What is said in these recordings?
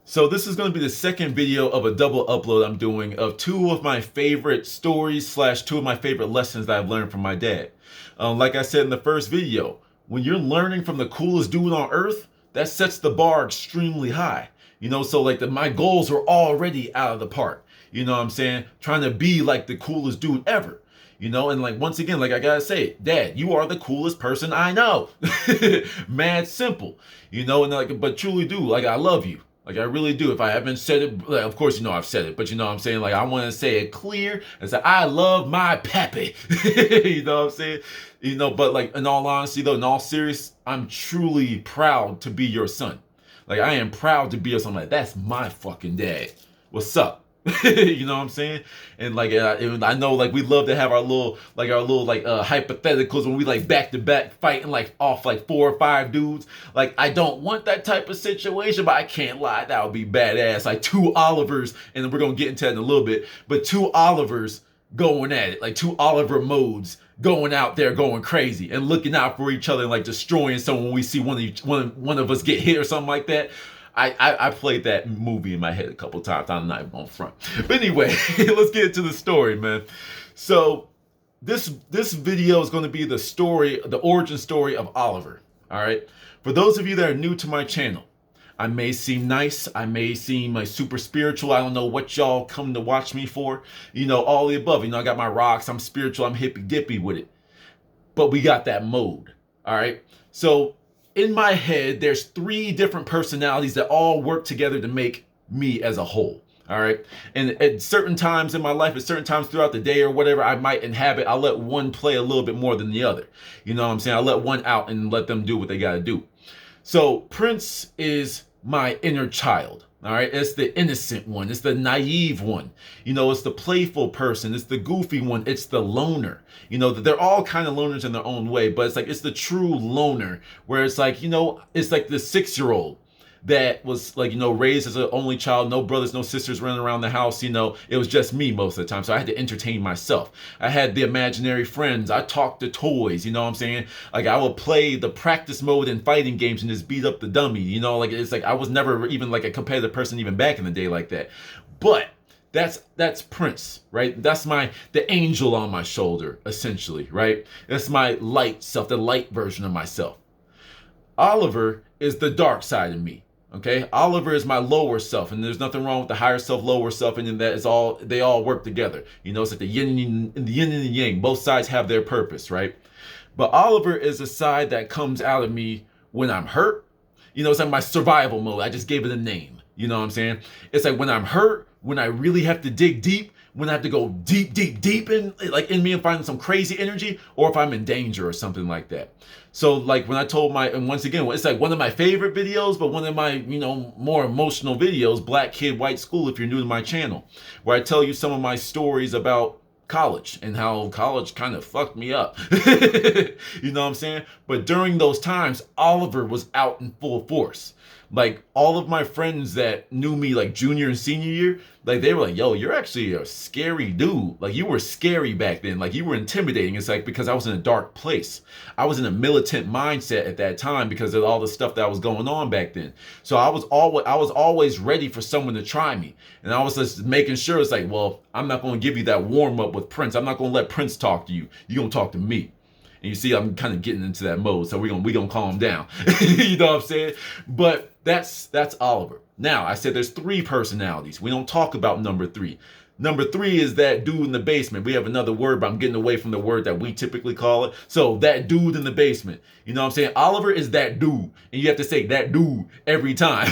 So this is going to be the second video of a double upload I'm doing of two of my favorite stories slash two of my favorite lessons that I've learned from my dad. Like I said in the first video, when you're learning from the coolest dude on earth, that sets the bar extremely high. So like my goals are already out of the park. You know what I'm saying? Trying to be like the coolest dude ever. And like once again, like I gotta say, Dad, you are the coolest person I know. Mad simple. And like, but truly do, like I love you. Like I really do. If I haven't said it, like, of course I've said it, but what I'm saying? Like I want to say it clear and say I love my pappy. You know what I'm saying? But like in all honesty though, in all serious, I'm truly proud to be your son. Like I am proud to be your son. Like that's my fucking dad. What's up? You know what I'm saying? And like I know like we love to have our little hypotheticals when we like back to back fighting like off like 4 or 5 dudes. Like I don't want that type of situation, but I can't lie, that would be badass. Like 2 Olivers, and we're gonna get into that in a little bit, but 2 Olivers going at it, like 2 Oliver modes going out there going crazy and looking out for each other and like destroying someone when we see one of us get hit or something like that. I played that movie in my head a couple times. I'm not even on front. But anyway, let's get into the story, man. So this video is going to be the origin story of Oliver. All right. For those of you that are new to my channel, I may seem nice. I may seem like super spiritual. I don't know what y'all come to watch me for. All the above. I got my rocks. I'm spiritual. I'm hippy dippy with it. But we got that mode. All right. So in my head, there's 3 different personalities that all work together to make me as a whole. All right. And at certain times in my life, at certain times throughout the day or whatever I might inhabit, I'll let one play a little bit more than the other. You know what I'm saying? I'll let one out and let them do what they got to do. So Prince is my inner child. All right, it's the innocent one. It's the naive one. It's the playful person. It's the goofy one. It's the loner. They're all kind of loners in their own way, but it's the true loner where it's like, it's like the 6-year-old that was like, raised as an only child, no brothers, no sisters running around the house. It was just me most of the time. So I had to entertain myself. I had the imaginary friends. I talked to toys, you know what I'm saying? Like I would play the practice mode in fighting games and just beat up the dummy, like it's like I was never even like a competitive person even back in the day like that. But that's Prince, right? That's the angel on my shoulder, essentially, right? That's my light self, the light version of myself. Oliver is the dark side of me. Okay, Oliver is my lower self, and there's nothing wrong with the higher self, lower self, and that is all. They all work together. It's like the yin and the yang. Both sides have their purpose, right? But Oliver is a side that comes out of me when I'm hurt. It's like my survival mode. I just gave it a name. You know what I'm saying? It's like when I'm hurt, when I really have to dig deep, when I have to go deep in me and find some crazy energy, or if I'm in danger or something like that. So like when I told and once again, it's like one of my favorite videos, but one of my, more emotional videos, Black Kid, White School, if you're new to my channel, where I tell you some of my stories about college and how college kind of fucked me up. You know what I'm saying? But during those times, Oliver was out in full force. Like all of my friends that knew me like junior and senior year, like they were like, yo, you're actually a scary dude. Like you were scary back then. Like you were intimidating. It's like because I was in a dark place. I was in a militant mindset at that time because of all the stuff that was going on back then. So I was always ready for someone to try me. And I was just making sure it's like, well, I'm not going to give you that warm up with Prince. I'm not going to let Prince talk to you. You're going to talk to me. And you see, I'm kind of getting into that mode, so we're gonna calm down. You know what I'm saying? But that's Oliver. Now, I said there's 3 personalities. We don't talk about number 3. Number 3 is that dude in the basement. We have another word, but I'm getting away from the word that we typically call it. So that dude in the basement. You know what I'm saying? Oliver is that dude. And you have to say that dude every time,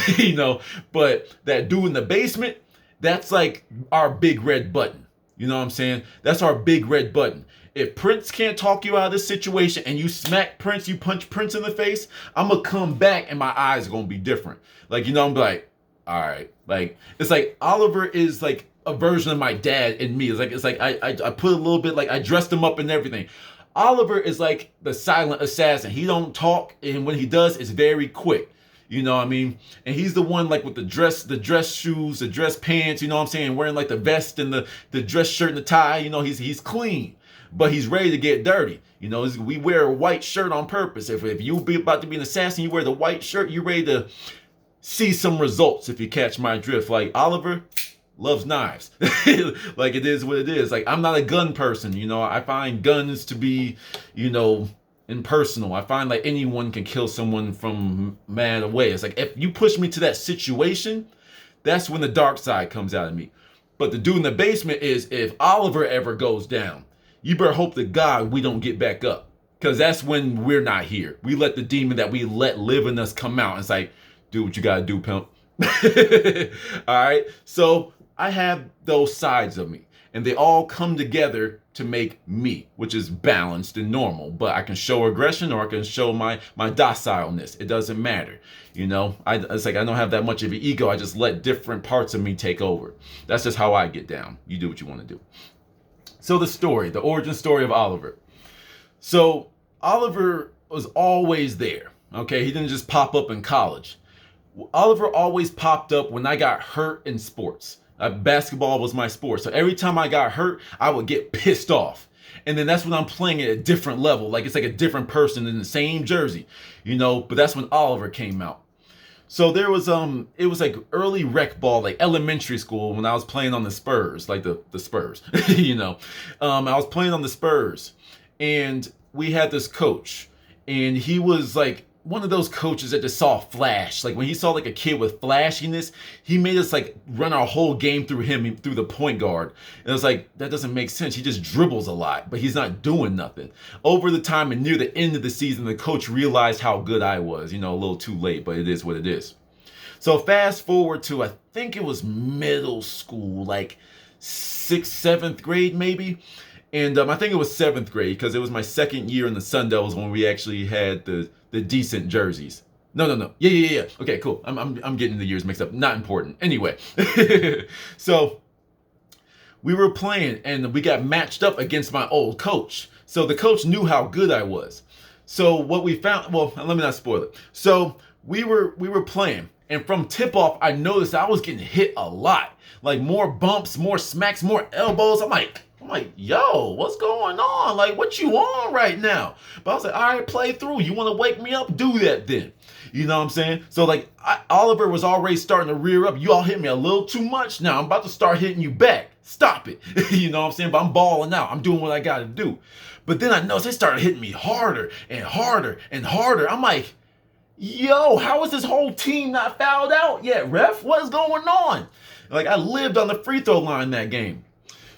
But that dude in the basement, that's like our big red button. You know what I'm saying? That's our big red button. If Prince can't talk you out of this situation and you smack Prince, you punch Prince in the face, I'm going to come back and my eyes are going to be different. Like, I'm like, all right. Like, it's like Oliver is like a version of my dad in me. It's like I put a little bit, like I dressed him up and everything. Oliver is like the silent assassin. He don't talk, and when he does, it's very quick. You know what I mean? And he's the one like with the dress shoes, the dress pants, you know what I'm saying? Wearing like the vest and the dress shirt and the tie, he's clean. But he's ready to get dirty. We wear a white shirt on purpose. If you be about to be an assassin, you wear the white shirt, you're ready to see some results, if you catch my drift. Like Oliver loves knives. Like it is what it is. Like I'm not a gun person, you know. I find guns to be, you know, impersonal. I find like anyone can kill someone from mad away. It's like if you push me to that situation, that's when the dark side comes out of me. But the dude in the basement is, if Oliver ever goes down, you better hope to God we don't get back up. Because that's when we're not here. We let the demon that we let live in us come out. It's like, do what you gotta do, pimp. All right. So I have those sides of me, and they all come together to make me, which is balanced and normal. But I can show aggression, or I can show my docileness. It doesn't matter. You know, it's like I don't have that much of an ego. I just let different parts of me take over. That's just how I get down. You do what you want to do. So the origin story of Oliver. So Oliver was always there. Okay, he didn't just pop up in college. Oliver always popped up when I got hurt in sports. Basketball was my sport. So every time I got hurt, I would get pissed off. And then that's when I'm playing at a different level. Like it's like a different person in the same jersey, you know, but that's when Oliver came out. So there was, it was like early rec ball, like elementary school when I was playing on the Spurs, like the Spurs, you know. I was playing on the Spurs, and we had this coach, and he was like one of those coaches that just saw flash. Like when he saw like a kid with flashiness, he made us like run our whole game through him, through the point guard. And it was like, that doesn't make sense. He just dribbles a lot, but he's not doing nothing. Over the time and near the end of the season, the coach realized how good I was. You know, a little too late, but it is what it is. So fast forward to, I think it was middle school, like 6th, 7th grade maybe. And I think it was 7th grade, because it was my second year in the Sun Devils when we actually had the decent jerseys. No. Yeah. Okay, cool. I'm getting the years mixed up. Not important. Anyway, so we were playing, and we got matched up against my old coach. So the coach knew how good I was. So what we found, well, let me not spoil it. So we were playing, and from tip off, I noticed I was getting hit a lot. Like more bumps, more smacks, more elbows. I'm like, yo, what's going on? Like, what you on right now? But I was like, all right, play through. You want to wake me up? Do that then. You know what I'm saying? So like, Oliver was already starting to rear up. You all hit me a little too much. Now I'm about to start hitting you back. Stop it. You know what I'm saying? But I'm balling out. I'm doing what I got to do. But then I noticed they started hitting me harder and harder and harder. I'm like, yo, how is this whole team not fouled out yet, ref? What is going on? Like, I lived on the free throw line that game.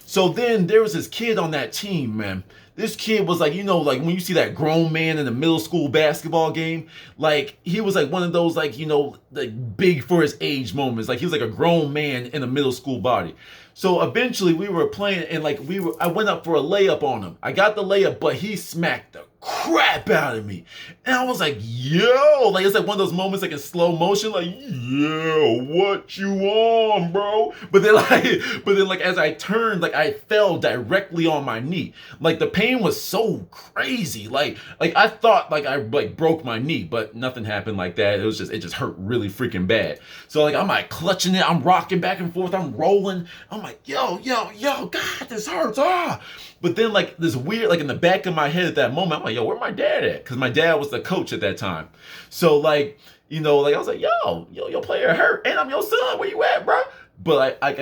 So then there was this kid on that team, man. This kid was like, you know, like when you see that grown man in a middle school basketball game, like he was like one of those, like, you know, like big for his age moments. Like he was like a grown man in a middle school body. So eventually we were playing, and like I went up for a layup on him. I got the layup, but he smacked the crap out of me. And I was like, yo, like it's like one of those moments like in slow motion, like, yeah, what you on, bro? But then like as I turned, like I fell directly on my knee. Like the pain was so crazy. Like I thought like I like broke my knee, but nothing happened like that. It just hurt really freaking bad. So like I'm like clutching it, I'm rocking back and forth, I'm rolling. I'm like, yo, God, this hurts. But then like this weird, like in the back of my head at that moment, I'm like, yo, where my dad at? Because my dad was the coach at that time. So like, you know, like I was like, yo, your player hurt, and I'm your son. Where you at, bro? But I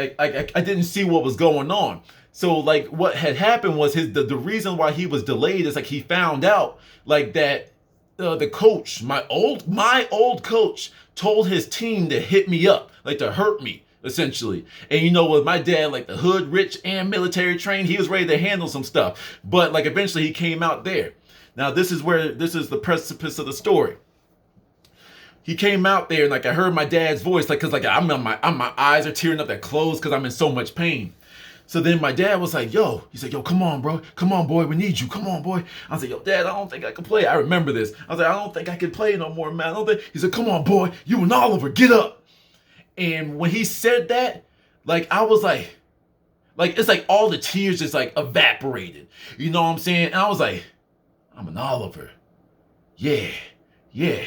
didn't see what was going on. So like what had happened was the reason why he was delayed is like he found out like that the coach, my old coach, told his team to hit me up, like to hurt me, essentially. And you know, with my dad, like the hood, rich, and military trained, he was ready to handle some stuff. But like eventually he came out there. Now this is the precipice of the story. He came out there, and like I heard my dad's voice, like cause like my eyes are tearing up, they're closed because I'm in so much pain. So then my dad was like, yo, he's like, yo, come on, bro. Come on, boy. We need you. Come on, boy. I was like, yo, Dad, I don't think I can play. I remember this. I was like, I don't think I can play no more, man. I don't think. He said, come on, boy. You and Oliver, get up. And when he said that, like, I was like, it's like all the tears just like evaporated. You know what I'm saying? And I was like, I'm an Oliver. Yeah,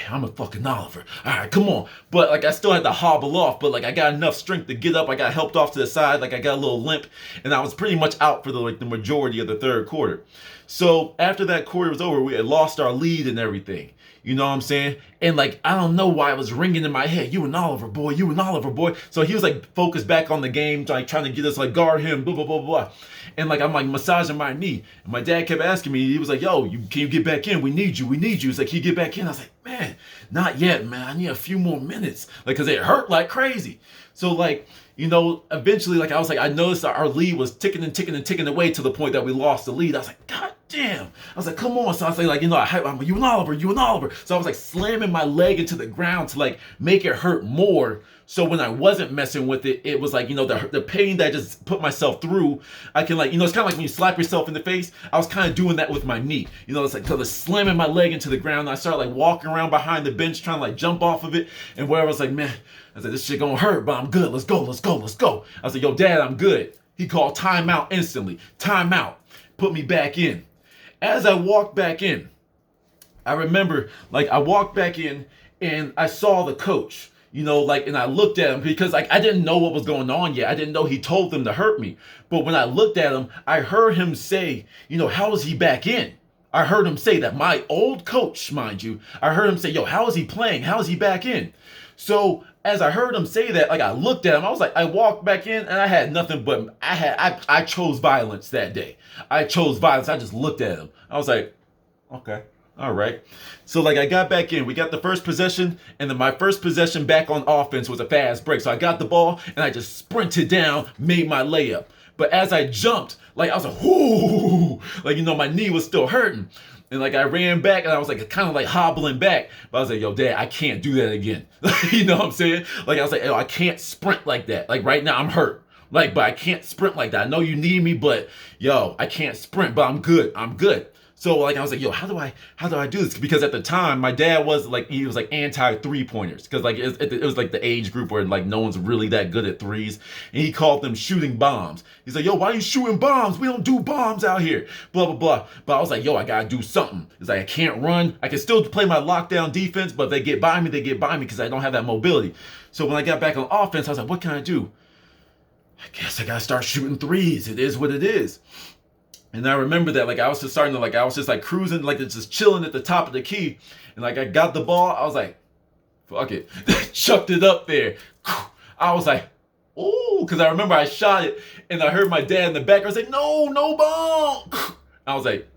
I'm a fucking Oliver. All right, come on. But like I still had to hobble off, but like I got enough strength to get up. I got helped off to the side, like I got a little limp, and I was pretty much out for the majority of the third quarter. So after that quarter was over, we had lost our lead and everything. You know what I'm saying? And like, I don't know why it was ringing in my head. You and Oliver, boy, you and Oliver, boy. So he was like focused back on the game, like trying to get us like guard him, blah, blah, blah, blah. And like, I'm like massaging my knee. And my dad kept asking me, he was like, yo, can you get back in? We need you. He's like, can you get back in? I was like, man, not yet, man. I need a few more minutes. Like, cause it hurt like crazy. So like, you know, eventually, like I was like, I noticed that our lead was ticking and ticking and ticking away to the point that we lost the lead. I was like, God damn. I was like, come on. So I was like, you know, I'm you and Oliver. So I was like slamming my leg into the ground to like make it hurt more. So when I wasn't messing with it, it was like, you know, the pain that I just put myself through, I can like, you know, it's kind of like when you slap yourself in the face. I was kind of doing that with my knee. You know, it's like, so I was slamming my leg into the ground. And I started like walking around behind the bench trying to like jump off of it. And where I was like, man, I said, this shit gonna hurt, but I'm good. Let's go. I said, yo, Dad, I'm good. He called timeout instantly. Timeout. Put me back in. As I walked back in, I remember, like, I walked back in and I saw the coach, you know, like, and I looked at him because, like, I didn't know what was going on yet. I didn't know he told them to hurt me. But when I looked at him, I heard him say, you know, how is he back in? I heard him say that. My old coach, mind you, I heard him say, yo, how is he playing? How is he back in? So as I heard him say that, like I looked at him, I was like, I walked back in and I had nothing but, I chose violence that day. I chose violence. I just looked at him. I was like, okay, all right. So like I got back in, we got the first possession, and then my first possession back on offense was a fast break. So I got the ball and I just sprinted down, made my layup. But as I jumped, like I was like, whoo, like, you know, my knee was still hurting. And like I ran back and I was like kind of like hobbling back. But I was like, yo, Dad, I can't do that again. You know what I'm saying? Like I was like, yo, I can't sprint like that. Like right now I'm hurt. Like, but I can't sprint like that. I know you need me, but yo, I can't sprint, but I'm good. So like I was like, yo, how do I do this? Because at the time my dad was like, he was like anti 3-pointers, because like it was like the age group where like no one's really that good at threes, and he called them shooting bombs. He's like, yo, why are you shooting bombs? We don't do bombs out here, blah blah blah. But I was like, yo, I gotta do something. It's like I can't run. I can still play my lockdown defense, but if they get by me because I don't have that mobility. So when I got back on offense, I was like, what can I do? I guess I gotta start shooting threes. It is what it is. And I remember that, like, I was just starting to, like, I was just, like, cruising, like, just chilling at the top of the key. And, like, I got the ball. I was like, fuck it. Chucked it up there. I was like, ooh, because I remember I shot it. And I heard my dad in the back. I was like, no bomb. I was like,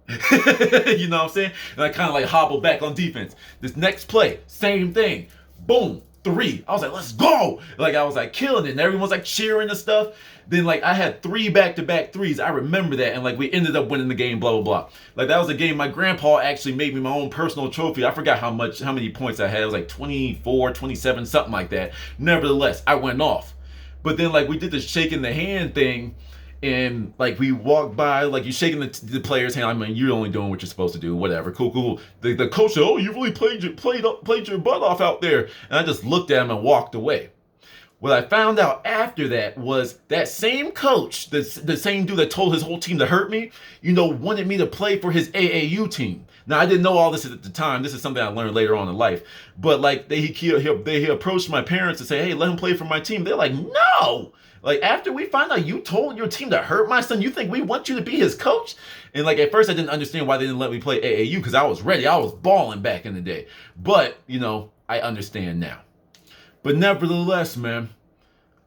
you know what I'm saying? And I kind of, like, hobbled back on defense. This next play, same thing. Boom. 3. I was like, let's go. Like, I was, like, killing it. And everyone's, like, cheering and stuff. Then, like, I had 3 back-to-back threes. I remember that. And, like, we ended up winning the game, blah, blah, blah. Like, that was a game my grandpa actually made me my own personal trophy. I forgot how many points I had. It was, like, 24, 27, something like that. Nevertheless, I went off. But then, like, we did the shaking the hand thing. And, like, we walked by, like, you shaking the player's hand. I mean, you're only doing what you're supposed to do. Whatever. Cool. The coach said, oh, you really played your butt off out there. And I just looked at him and walked away. What I found out after that was that same coach, the same dude that told his whole team to hurt me, you know, wanted me to play for his AAU team. Now, I didn't know all this at the time. This is something I learned later on in life. But, like, they approached my parents and say, hey, let him play for my team. They're like, no! Like, after we find out you told your team to hurt my son, you think we want you to be his coach? And, like, at first I didn't understand why they didn't let me play AAU, because I was ready. I was balling back in the day. But, you know, I understand now. But nevertheless, man,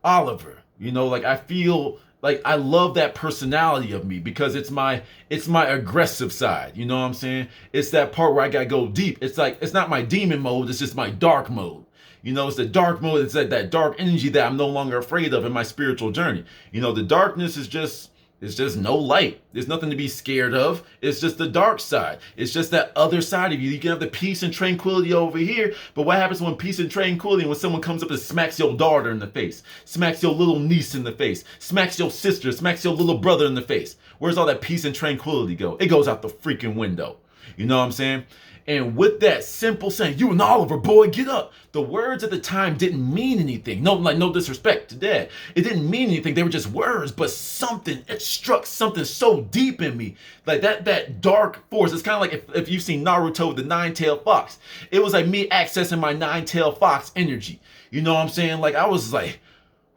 Oliver, you know, like, I feel like I love that personality of me, because it's my aggressive side. You know what I'm saying? It's that part where I gotta go deep. It's like, it's not my demon mode. It's just my dark mode. You know, it's the dark mode. It's that dark energy that I'm no longer afraid of in my spiritual journey. You know, the darkness is just, it's just no light. There's nothing to be scared of. It's just the dark side. It's just that other side of you. You can have the peace and tranquility over here, but what happens when peace and tranquility, when someone comes up and smacks your daughter in the face, smacks your little niece in the face, smacks your sister, smacks your little brother in the face? Where's all that peace and tranquility go? It goes out the freaking window. You know what I'm saying? And with that simple saying, you and Oliver, boy, get up. The words at the time didn't mean anything. No disrespect to Dad. It didn't mean anything. They were just words, but it struck something so deep in me. Like that dark force. It's kind of like if you've seen Naruto with the nine-tailed fox. It was like me accessing my nine-tailed fox energy. You know what I'm saying? Like, I was like,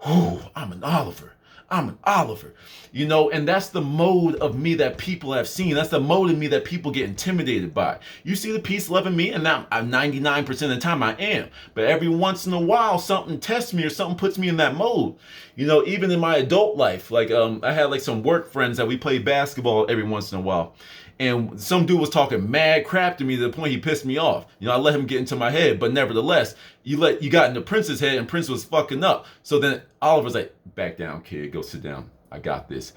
whoo, I'm an Oliver. I'm an Oliver. You know, and that's the mode of me that people have seen. That's the mode of me that people get intimidated by. You see the peace loving me, and now I'm 99% of the time I am. But every once in a while, something tests me or something puts me in that mode. You know, even in my adult life, like I had like some work friends that we played basketball every once in a while. And some dude was talking mad crap to me to the point he pissed me off. You know, I let him get into my head, but nevertheless, you got into Prince's head and Prince was fucking up. So then Oliver's like, back down, kid, go sit down. I got this.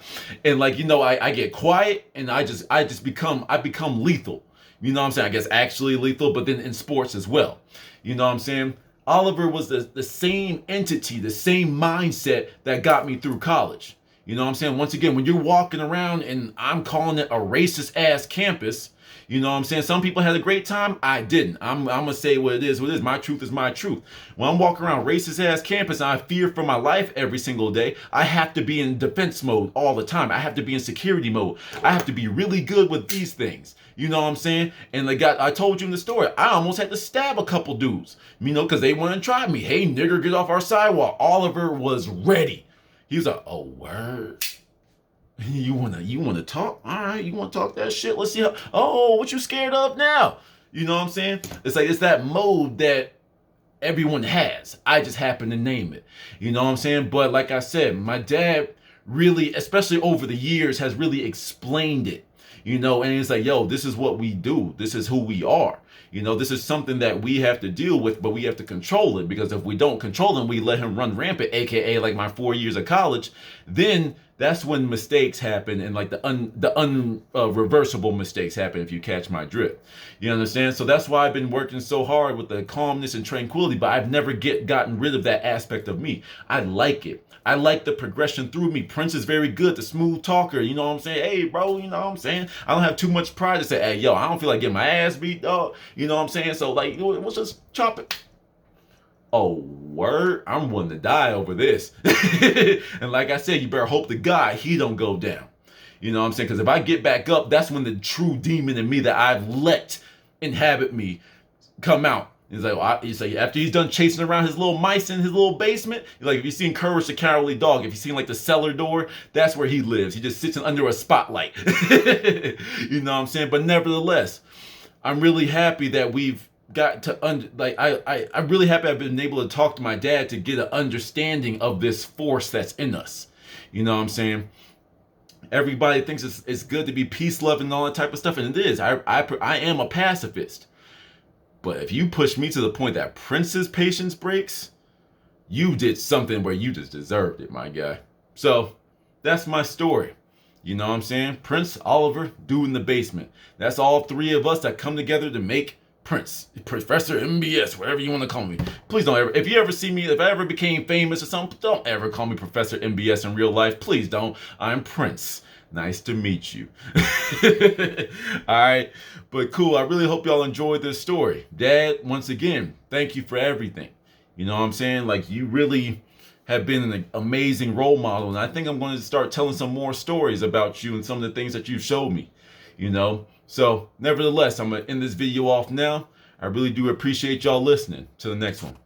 And like, you know, I get quiet and I become lethal. You know what I'm saying? I guess actually lethal, but then in sports as well. You know what I'm saying? Oliver was the same entity, the same mindset that got me through college. You know what I'm saying? Once again, when you're walking around and I'm calling it a racist ass campus, you know what I'm saying? Some people had a great time. I didn't. I'm going to say what it is. My truth is my truth. When I'm walking around racist ass campus and I fear for my life every single day, I have to be in defense mode all the time. I have to be in security mode. I have to be really good with these things. You know what I'm saying? And I told you in the story, I almost had to stab a couple dudes, you know, because they wanted to try me. Hey, nigger, get off our sidewalk. Oliver was ready. He was like, oh, word. You wanna talk? All right, you wanna talk that shit? Let's see how. Oh, what you scared of now? You know what I'm saying? It's like it's that mode that everyone has. I just happen to name it. You know what I'm saying? But like I said, my dad really, especially over the years, has really explained it. You know, and it's like, yo, this is what we do. This is who we are. You know, this is something that we have to deal with, but we have to control it, because if we don't control him, we let him run rampant, aka like my 4 years of college, then that's when mistakes happen, and like the unreversible mistakes happen, if you catch my drift. You understand? So that's why I've been working so hard with the calmness and tranquility, but I've never gotten rid of that aspect of me. I like it. I like the progression through me. Prince is very good, the smooth talker. You know what I'm saying? Hey, bro, you know what I'm saying? I don't have too much pride to say, hey, yo, I don't feel like getting my ass beat, dog. You know what I'm saying? So, like, let's just chop it. Oh, word? I'm willing to die over this. And like I said, you better hope to God he don't go down. You know what I'm saying? Because if I get back up, that's when the true demon in me that I've let inhabit me come out. He's like, he's like, after he's done chasing around his little mice in his little basement, like, if you've seen Courage the Cowardly Dog, if you've seen like the cellar door, that's where he lives. He just sits under a spotlight. You know what I'm saying? But nevertheless, I'm really happy that we've got to I'm really happy I've been able to talk to my dad to get an understanding of this force that's in us. You know what I'm saying? Everybody thinks it's good to be peace loving and all that type of stuff, and it is. I am a pacifist. But if you push me to the point that Prince's patience breaks, you did something where you just deserved it, my guy. So that's my story. You know what I'm saying? Prince, Oliver, dude in the basement. That's all three of us that come together to make Prince, Professor MBS, whatever you want to call me. Please don't ever, if you ever see me, if I ever became famous or something, don't ever call me Professor MBS in real life. Please don't. I'm Prince. Nice to meet you. All right. But cool. I really hope y'all enjoyed this story. Dad, once again, thank you for everything. You know what I'm saying? Like, you really have been an amazing role model. And I think I'm going to start telling some more stories about you and some of the things that you've showed me, you know? So nevertheless, I'm going to end this video off now. I really do appreciate y'all listening. To the next one.